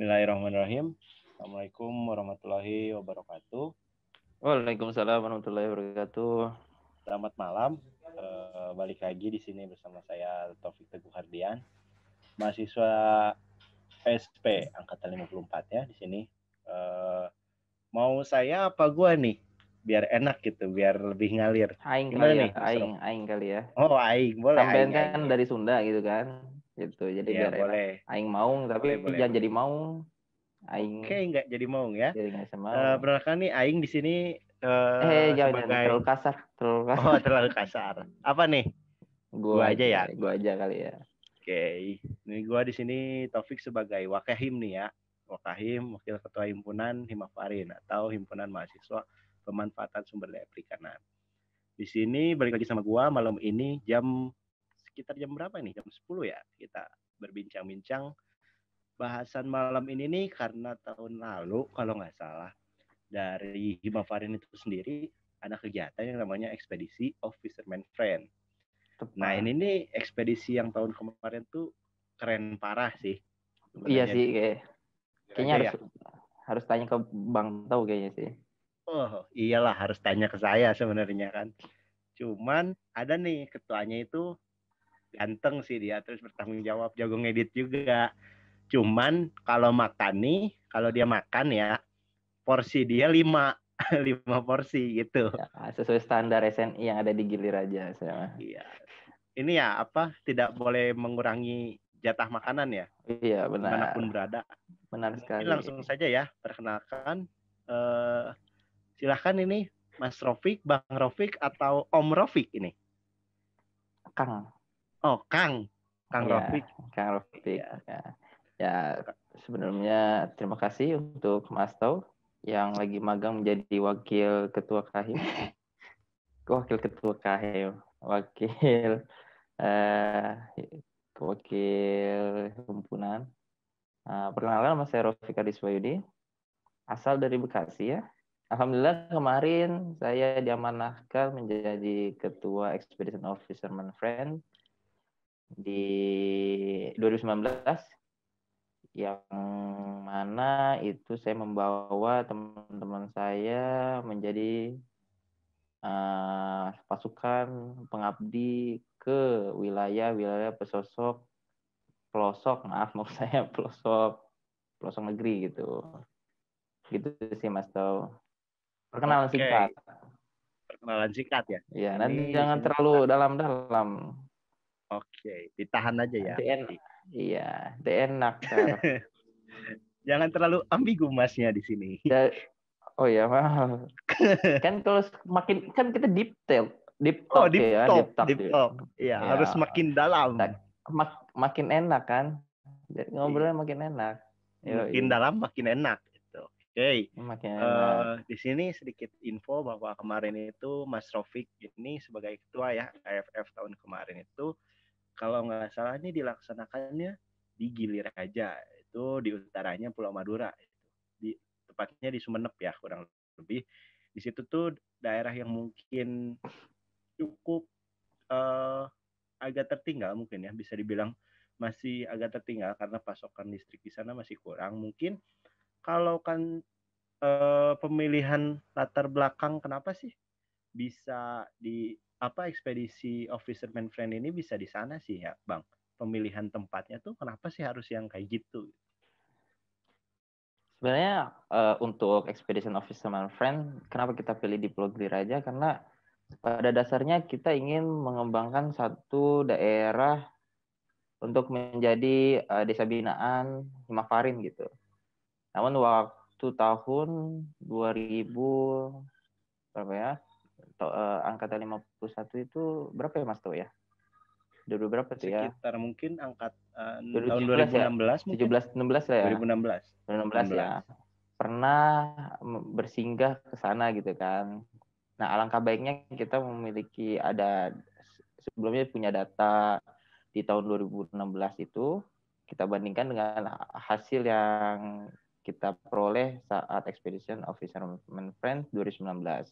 Bismillahirrahmanirrahim. Assalamualaikum warahmatullahi wabarakatuh. Waalaikumsalam warahmatullahi wabarakatuh. Selamat malam. Balik lagi di sini bersama saya Taufik Teguh Hardian, mahasiswa SP angkatan 54 ya di sini. Mau saya apa gua nih? Biar enak gitu, biar lebih ngalir. Aing Gimana kali ya, nih, Mas Rob? aing kali ya. Oh, aing, boleh Sampean aing kan ya. dari Sunda gitu kan. Gitu. Jadi Iya, biar enak. boleh. Aing maung Boleh, tapi boleh, jangan boleh. jadi maung. Oke, Aing nggak jadi mau ya. jadi nggak bisa mau. Perkenalkan nih aing di sini Jangan terlalu sebagai kasar, terlalu oh, kasar. terlalu kasar. Apa nih? Gua aja ya. Gua aja kali ya. Oke, ini gua di sini Taufik sebagai Wakahim nih ya. Wakahim, Wakil Ketua Himpunan Himafarin atau Himpunan Mahasiswa Pemanfaatan Sumber Daya Perikanan. Di sini balik lagi sama gua malam ini sekitar jam berapa nih? Jam 10 ya. Kita berbincang-bincang bahasan malam ini nih karena tahun lalu kalau nggak salah dari Himafarin itu sendiri ada kegiatan yang namanya Ekspedisi of Fisherman Friend. Nah, Tepat. ini nih ekspedisi yang tahun kemarin tuh keren parah sih. Iya Sebenarnya sih, kayaknya aja harus ya. harus tanya ke Bang Tau kayaknya sih. Oh, iyalah harus tanya ke saya sebenarnya kan. Cuman ada nih ketuanya itu ganteng sih dia, terus bertanggung jawab, jago ngedit juga. Cuman kalau makan nih, kalau dia makan ya, porsi dia 5 5 porsi gitu. Ya, sesuai standar SNI yang ada di Gilir aja saya. Iya. Ini ya apa tidak boleh mengurangi jatah makanan ya Iya, benar. dimanapun berada. Benar Mungkin sekali. langsung saja ya perkenalkan. Eh, Silahkan ini Mas Rofik, Bang Rofik atau Om Rofik ini. Kang. Oh, Kang Ya, Rofik. Kang Rofik. Ya. Ya, ya sebelumnya terima kasih untuk Mas Tau yang lagi magang menjadi wakil ketua KHIM, eh, wakil himpunan. Perkenalkan, nama saya Rofik Adiswayudi, asal dari Bekasi ya. Alhamdulillah kemarin saya diamanahkan menjadi ketua Expedition of Fisherman Friend di 2019, yang mana itu saya membawa teman-teman saya menjadi pasukan pengabdi ke wilayah-wilayah pelosok saya pelosok negeri gitu sih Mas Tau. Perkenalan Oke, singkat perkenalan singkat ya. ya, nanti Ini di jangan sini terlalu kita dalam-dalam, oke, ditahan aja ya. nanti iya nanti enak ntar. Jangan terlalu ambigu Masnya di sini. Oh ya, maaf. Kan kalau makin kan kita deep Oh, talk ya, deep talk deep ya. talk. Iya, Ya, harus makin dalam. makin enak kan. Jadi Iya, ngobrolnya makin enak. makin Yoi, dalam makin enak gitu. Oke. makin enak. Di sini sedikit info bahwa kemarin itu Mas Rofik ini sebagai ketua ya AFF tahun kemarin itu kalau nggak salah ini dilaksanakannya di Gilir aja, itu di utaranya Pulau Madura, di tepatnya di Sumeneb ya kurang lebih. Di situ tuh daerah yang mungkin cukup uh, agak tertinggal mungkin ya, bisa dibilang masih agak tertinggal karena pasokan listrik di sana masih kurang. Mungkin kalau kan pemilihan latar belakang kenapa sih bisa di apa ekspedisi of Fisherman Friend ini bisa di sana sih ya Bang, pemilihan tempatnya tuh kenapa sih harus yang kayak gitu? Sebenarnya untuk Expedition of Fisherman Friend, kenapa kita pilih di Pulau Gili Raja? Karena pada dasarnya kita ingin mengembangkan satu daerah untuk menjadi desa binaan Himafarin gitu. Namun waktu tahun 2000 berapa ya? Angkatan 51 itu berapa ya Mas Tuh ya? Dulu berapa tuh ya? Sekitar mungkin tahun 2017 ya? 2016 mungkin 17 16 lah ya. 2016 2016 ya. 16. Pernah bersinggah ke sana gitu kan. Nah, alangkah baiknya kita memiliki sebelumnya punya data di tahun 2016 itu, kita bandingkan dengan hasil yang kita peroleh saat Expedition of Fisherman Friends 2019.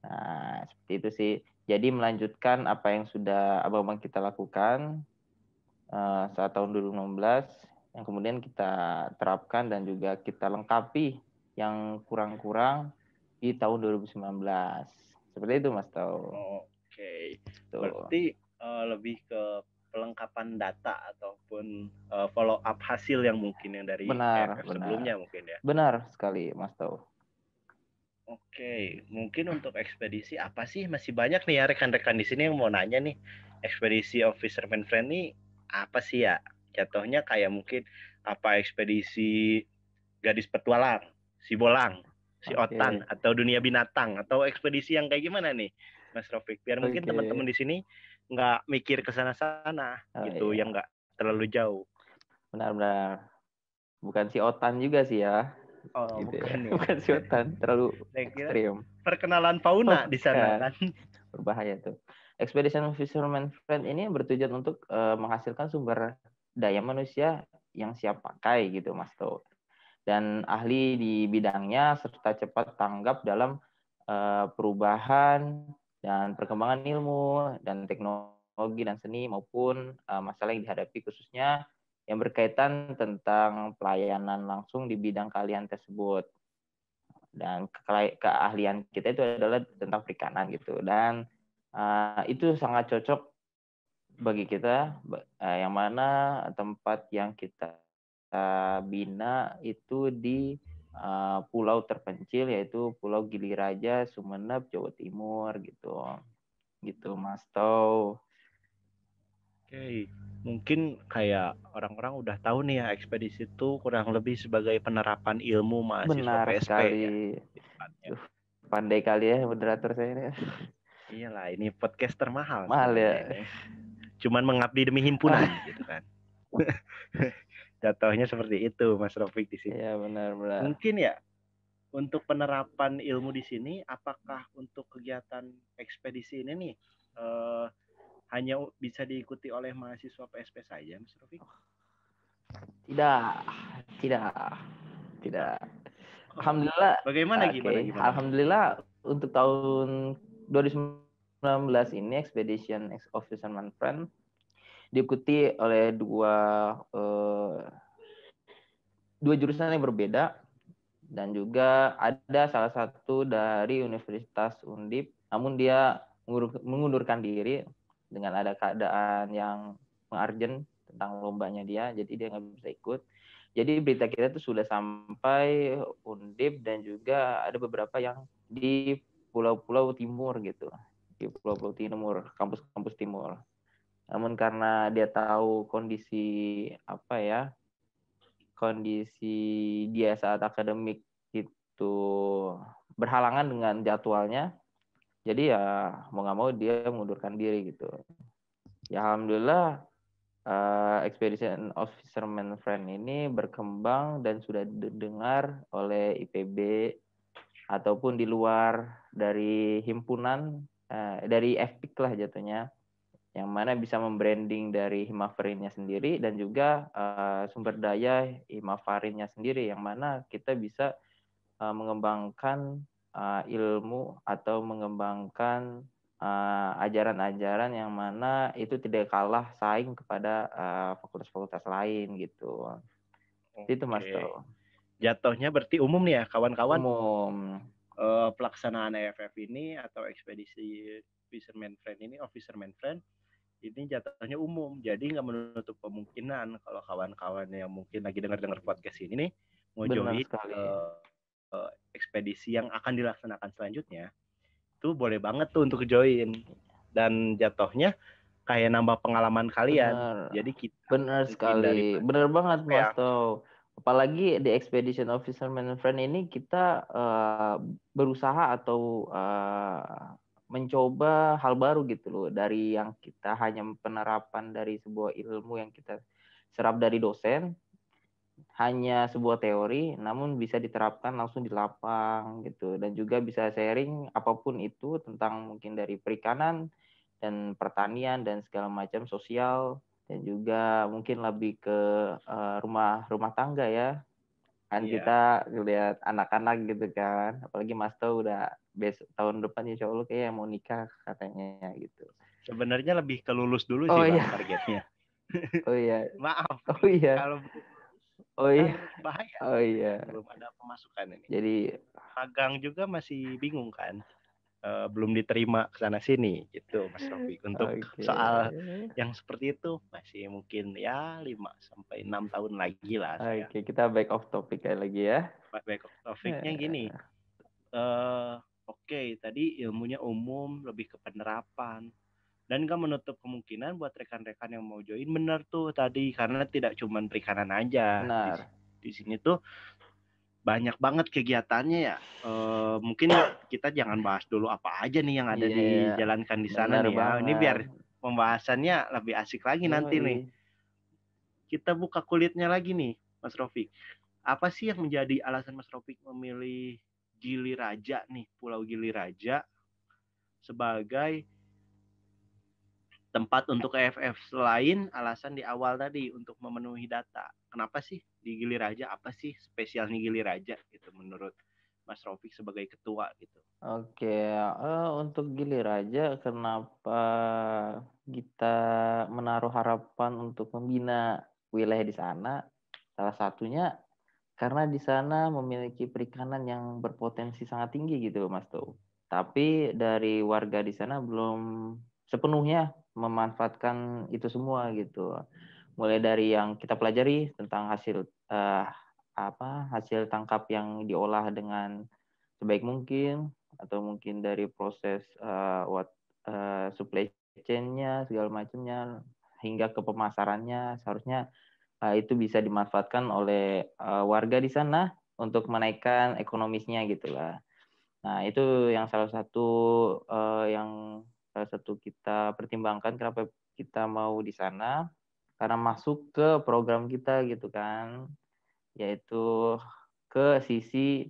Nah, seperti itu sih. Jadi melanjutkan apa yang sudah abang-abang kita lakukan saat tahun 2016. yang kemudian kita terapkan dan juga kita lengkapi yang kurang-kurang di tahun 2019. Seperti itu Mas Tau. Oke. Tuh. Berarti lebih ke pelengkapan data ataupun follow up hasil yang mungkin yang dari Benar, AFF sebelumnya mungkin ya. benar sekali Mas Tau. Oke, mungkin untuk ekspedisi apa sih? Masih banyak nih ya rekan-rekan di sini yang mau nanya nih. Ekspedisi of Fisherman Friend ini apa sih ya? Jatuhnya kayak mungkin apa ekspedisi gadis petualang, si Bolang, si Otan, Oke. atau dunia binatang, atau ekspedisi yang kayak gimana nih, Mas Rofik? Biar mungkin Oke. teman-teman di sini nggak mikir ke sana-sana Oh gitu, yang iya, nggak terlalu jauh. benar-benar. Bukan si Otan juga sih ya. Oh, Gitu ya. bukan ya. Bukan si Otan, terlalu Saya kira ekstrim. perkenalan fauna di sana Bukan. kan. Berbahaya tuh. Expedition Fisherman Friend ini bertujuan untuk menghasilkan sumber daya manusia yang siap pakai gitu Mas To. Dan ahli di bidangnya serta cepat tanggap dalam perubahan dan perkembangan ilmu dan teknologi dan seni maupun masalah yang dihadapi khususnya yang berkaitan tentang pelayanan langsung di bidang kalian tersebut. Dan keahlian kita itu adalah tentang perikanan gitu. Dan itu sangat cocok bagi kita yang mana tempat yang kita bina itu di pulau terpencil yaitu Pulau Gili Raja, Sumeneb, Jawa Timur gitu Mas Tau. Oke, mungkin kayak orang-orang udah tahu nih ya ekspedisi itu kurang lebih sebagai penerapan ilmu mahasiswa Benar PSP sekali. ya. Depannya. Pandai kali ya moderator saya ini. Iyalah, ini podcast termahal Mahal ya. sebenarnya ini. Cuman mengabdi demi himpunan gitu kan. Jatuhnya seperti itu Mas Rofik di sini. Ya benar-benar. Mungkin ya untuk penerapan ilmu di sini, apakah untuk kegiatan ekspedisi ini nih hanya bisa diikuti oleh mahasiswa PSP saja, Mas Rofik? Tidak, tidak, tidak. Oh, Alhamdulillah, bagaimana oke. gimana? Alhamdulillah untuk tahun 2019 ini Expedition of Fisherman Friend diikuti oleh dua jurusan yang berbeda dan juga ada salah satu dari Universitas Undip, namun dia mengundurkan diri dengan ada keadaan yang mengarjen tentang lombanya dia, jadi dia nggak bisa ikut. Jadi berita kita itu sudah sampai Undip dan juga ada beberapa yang di pulau-pulau timur gitu, di pulau-pulau timur, kampus-kampus timur. Namun karena dia tahu kondisi dia saat akademik itu berhalangan dengan jadwalnya, jadi ya mau nggak mau dia mengundurkan diri gitu. Ya alhamdulillah Expedition of Fisherman Friend ini berkembang dan sudah didengar oleh IPB ataupun di luar dari himpunan dari FPIK lah jatuhnya, yang mana bisa membranding dari Himafarinnya sendiri dan juga sumber daya Himafarinnya sendiri, yang mana kita bisa mengembangkan ilmu atau mengembangkan ajaran-ajaran yang mana itu tidak kalah saing kepada fakultas-fakultas lain gitu. Itu Mas Oke. Tau. Jatuhnya berarti umum nih ya kawan-kawan, Umum. pelaksanaan AFF ini atau ekspedisi Fisherman Friend ini, Fisherman Friend ini jatuhnya umum. Jadi nggak menutup kemungkinan kalau kawan-kawan yang mungkin lagi dengar-dengar podcast ini nih mau Benar join sekali. ekspedisi yang akan dilaksanakan selanjutnya, itu boleh banget tuh untuk join. Dan jatuhnya kayak nambah pengalaman kalian. Benar. Jadi kita Benar mungkin dari sekali. Benar banget ya, Mas Tau. Apalagi di Expedition of Fisherman Friend ini kita berusaha atau mencoba hal baru gitu loh, dari yang kita hanya penerapan dari sebuah ilmu yang kita serap dari dosen, hanya sebuah teori namun bisa diterapkan langsung di lapang gitu, dan juga bisa sharing apapun itu tentang mungkin dari perikanan dan pertanian dan segala macam sosial, dan juga mungkin lebih ke rumah tangga ya. Kan iya. kita lihat anak-anak gitu kan, apalagi Mas Tau udah besok tahun depan insya Allah kayak mau nikah katanya gitu. Sebenarnya lebih ke lulus dulu Oh sih Bang iya, targetnya. oh iya, Maaf oh iya. kalau Oh Kan iya. bahaya. Oh iya. Belum ada pemasukan ini. Jadi Magang juga masih bingung kan. Belum diterima ke sana sini gitu Mas Rafiq. Untuk oke. soal yang seperti itu masih mungkin ya 5 sampai 6 tahun lagi lah saya. Oke, kita back off topic lagi ya. Baik topiknya gini. Oke, tadi ilmunya umum, lebih ke penerapan. Dan gak menutup kemungkinan buat rekan-rekan yang mau join, bener tuh tadi, karena tidak cuma perikanan aja. Benar. Di sini tuh banyak banget kegiatannya ya. Mungkin kita jangan bahas dulu apa aja nih yang ada Iya, dijalankan di sana benar nih ya. Ini biar banget. pembahasannya lebih asik lagi nanti nih. Yoi. Kita buka kulitnya lagi nih, Mas Rofik. Apa sih yang menjadi alasan Mas Rofik memilih Gili Raja nih, Pulau Gili Raja sebagai tempat untuk EFF selain alasan di awal tadi untuk memenuhi data. Kenapa sih di Gili Raja? Apa sih spesialnya Gili Raja gitu menurut Mas Rofik sebagai ketua gitu? Oke, untuk Gili Raja, kenapa kita menaruh harapan untuk membina wilayah di sana? Salah satunya karena di sana memiliki perikanan yang berpotensi sangat tinggi gitu, Mas Tuh. Tapi dari warga di sana belum sepenuhnya memanfaatkan itu semua gitu. Mulai dari yang kita pelajari tentang hasil tangkap yang diolah dengan sebaik mungkin, atau mungkin dari proses supply chain-nya segala macamnya hingga ke pemasarannya, seharusnya itu bisa dimanfaatkan oleh warga di sana untuk menaikkan ekonomisnya gitulah. Nah, itu yang salah satu kita pertimbangkan kenapa kita mau di sana, karena masuk ke program kita gitu kan, yaitu ke sisi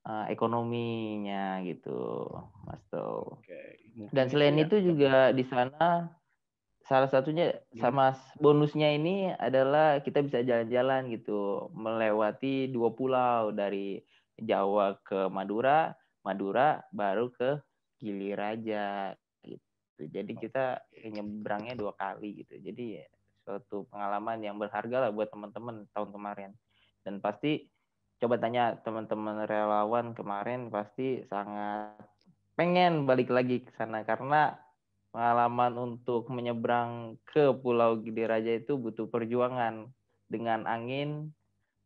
ekonominya gitu, Mas Tow. Oke, Dan mungkin itu selain ya itu juga di sana salah satunya sama bonusnya ini adalah kita bisa jalan-jalan gitu, melewati 2 pulau dari Jawa ke Madura, Madura baru ke Gili Raja gitu. Jadi kita nyebrangnya 2 kali gitu. Jadi suatu pengalaman yang berharga lah buat teman-teman tahun kemarin. Dan pasti coba tanya teman-teman relawan kemarin pasti sangat pengen balik lagi ke sana karena pengalaman untuk menyeberang ke Pulau Gili Raja itu butuh perjuangan dengan angin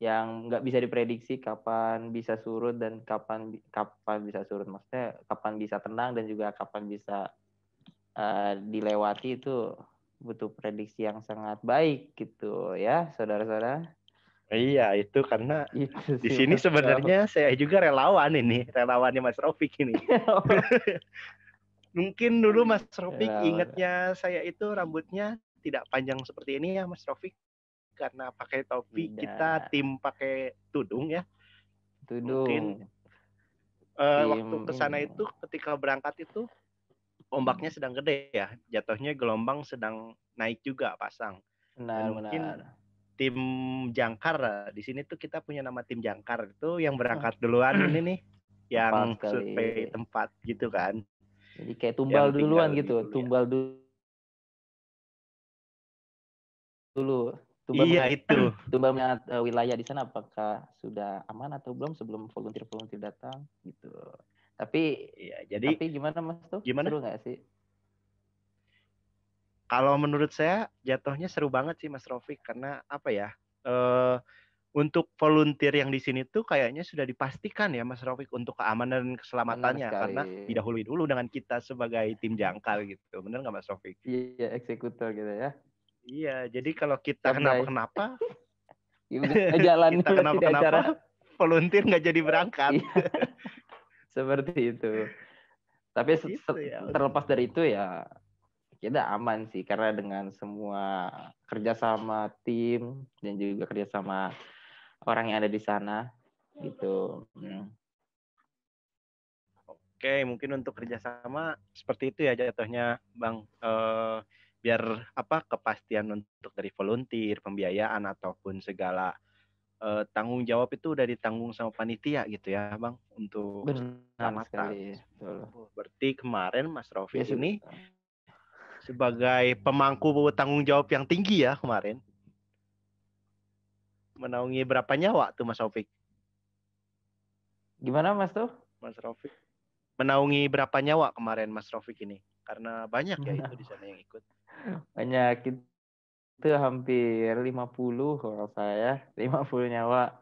yang nggak bisa diprediksi kapan bisa surut dan kapan bisa surut, maksudnya kapan bisa tenang dan juga kapan bisa dilewati, itu butuh prediksi yang sangat baik gitu ya saudara-saudara. Iya, itu karena Itu di sih sini Mas Tau. sebenarnya saya juga relawan ini, relawannya Mas Rofik ini. Mungkin dulu Mas Rofik Relawan. ingatnya saya itu rambutnya tidak panjang seperti ini ya Mas Rofik, karena pakai topi, kita Tidak, tim pakai tudung ya. Mungkin tudung waktu tim ke sana ini itu ketika berangkat itu ombaknya sedang gede ya, jatuhnya gelombang sedang naik juga pasang. Dan mungkin benar-benar tim jangkar di sini tuh kita punya nama tim jangkar itu yang berangkat duluan ini nih, tepat yang sekali. survei tempat gitu kan, Jadi kayak tumbal yang tinggal duluan lebih gitu, dulu ya. tumbal dulu, tumbal Iya itu. tumbal melihat wilayah di sana apakah sudah aman atau belum sebelum volunteer datang gitu. Tapi Iya, jadi gimana Mas tuh? gimana? Seru nggak sih? Kalau menurut saya jatuhnya seru banget sih Mas Rofik, karena apa ya? Eh, untuk volunteer yang di sini tuh kayaknya sudah dipastikan ya Mas Rofik untuk keamanan dan Benar keselamatannya, sekali. karena didahului dulu dengan kita sebagai tim jangkar gitu. Bener nggak Mas Rofik? Iya, eksekutor gitu ya. Iya, jadi kalau kita Siap Day. kenapa-kenapa, Udah jalan kita berarti di acara. kenapa-kenapa, volunteer nggak jadi berangkat. Iya, seperti itu. Tapi Itu ya. terlepas dari itu ya kita aman sih karena dengan semua kerjasama tim dan juga kerjasama orang yang ada di sana gitu. Oke, mungkin untuk kerjasama seperti itu ya jatuhnya, Bang. Biar apa kepastian untuk dari volunteer, pembiayaan ataupun segala tanggung jawab itu udah ditanggung sama panitia gitu ya, Bang, untuk Benar keselamatan. sekali. Betul. Berarti kemarin Mas Ya, Rofik ini sebagai pemangku tanggung jawab yang tinggi ya kemarin. Menaungi berapa nyawa tuh Mas Rafiq? Gimana Mas tuh? Mas Rafiq. Menaungi berapa nyawa kemarin Mas Rafiq ini? Karena banyak ya itu di sana yang ikut. Banyak, itu hampir 50 kalau saya, 50 nyawa.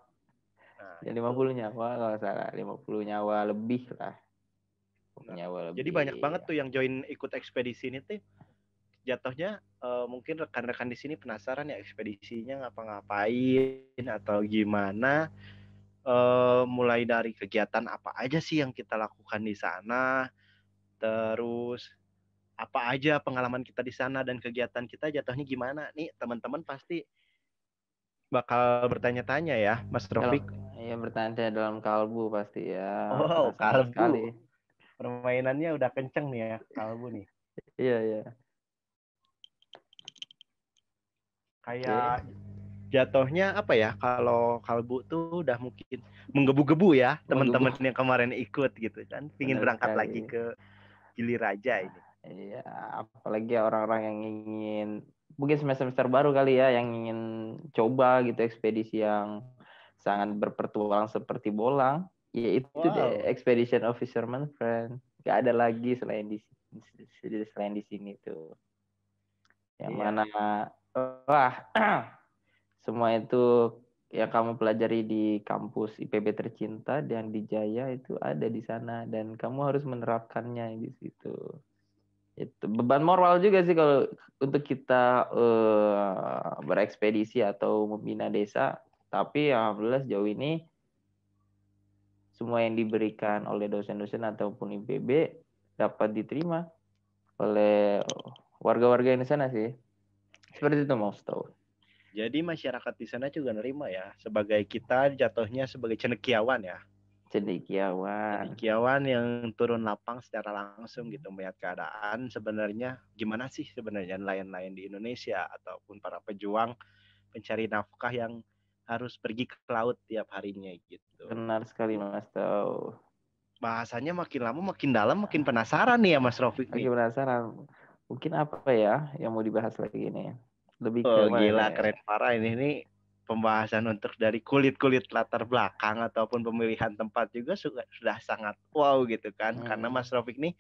Nah, Ya itu. 50 nyawa kalau salah, 50 nyawa lebih lah. Nah, Nyawa jadi banyak lebih. banget tuh yang join ikut ekspedisi ini tuh. Jatuhnya mungkin rekan-rekan di sini penasaran ya ekspedisinya ngapa-ngapain atau gimana. Mulai dari kegiatan apa aja sih yang kita lakukan di sana, terus apa aja pengalaman kita di sana dan kegiatan kita jatuhnya gimana nih, teman-teman pasti bakal bertanya-tanya ya Mas Dalam, Rofik. ya bertanya dalam kalbu pasti ya, Oh, penasaran sekali. kalbu permainannya udah kenceng nih ya kalbu nih. Iya, iya. Kayak Oke. jatuhnya apa ya, kalau kalbu tuh udah mungkin menggebu-gebu ya teman-teman Menggebu, yang kemarin ikut gitu kan, pingin benar berangkat lagi sekali. ke Gili Raja ini. Iya, apalagi orang-orang yang ingin, mungkin semester baru kali ya, yang ingin coba gitu ekspedisi yang sangat berpetualang seperti bolang. Ya itu deh, Wow. Expedition of Fisherman Friend. Gak ada lagi selain di sini tuh. Yang Iya, mana, iya. wah, semua itu yang kamu pelajari di kampus IPB tercinta dan di Jaya itu ada di sana dan kamu harus menerapkannya di situ. Itu beban moral juga sih kalau untuk kita berekspedisi atau membina desa. Tapi alhamdulillah sejauh ini semua yang diberikan oleh dosen-dosen ataupun IPB dapat diterima oleh warga-warga yang di sana sih. Seperti itu mau tahu. Jadi masyarakat di sana juga nerima ya, sebagai kita jatuhnya sebagai cendekiawan ya. Cendekiawan. Cendekiawan yang turun lapang secara langsung gitu, melihat keadaan sebenarnya gimana sih sebenarnya nelayan-nelayan di Indonesia ataupun para pejuang pencari nafkah yang harus pergi ke laut tiap harinya gitu. Benar sekali Mas tahu. Bahasanya makin lama makin dalam, makin penasaran nih ya Mas Rofik Lagi nih. penasaran. Mungkin apa ya yang mau dibahas lagi ini? Lebih ke Oh mana gila, nih? keren parah ini pembahasan untuk dari kulit-kulit latar belakang ataupun pemilihan tempat juga sudah sangat wow gitu kan, karena Hmm, Mas Rofik nih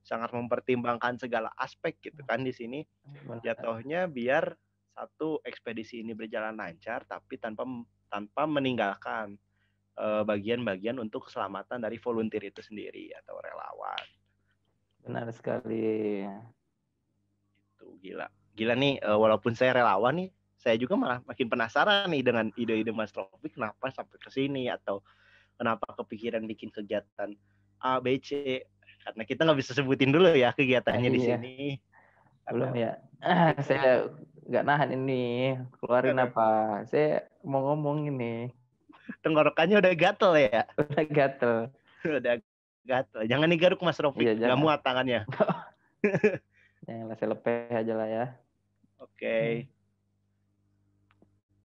sangat mempertimbangkan segala aspek gitu kan di sini, benar. jatuhnya biar satu ekspedisi ini berjalan lancar tapi tanpa tanpa meninggalkan bagian-bagian untuk keselamatan dari volunteer itu sendiri atau relawan. Benar sekali. Tuh gila. Gila nih, walaupun saya relawan nih, saya juga malah makin penasaran nih dengan ide-ide Mas Taufik kenapa sampai ke sini atau kenapa kepikiran bikin kegiatan A, B, C. Karena kita nggak bisa sebutin dulu ya kegiatannya di Iya, sini. belum Karena ya. itu Saya nggak nahan ini. Keluarin karena apa? Saya mau ngomong ini. tenggorokannya udah gatel ya. Udah gatel. Udah gatel. Jangan digaruk Mas Rofik, Iya, nggak jangan. muat tangannya. Jangan saya lepeh aja lah ya. Oke.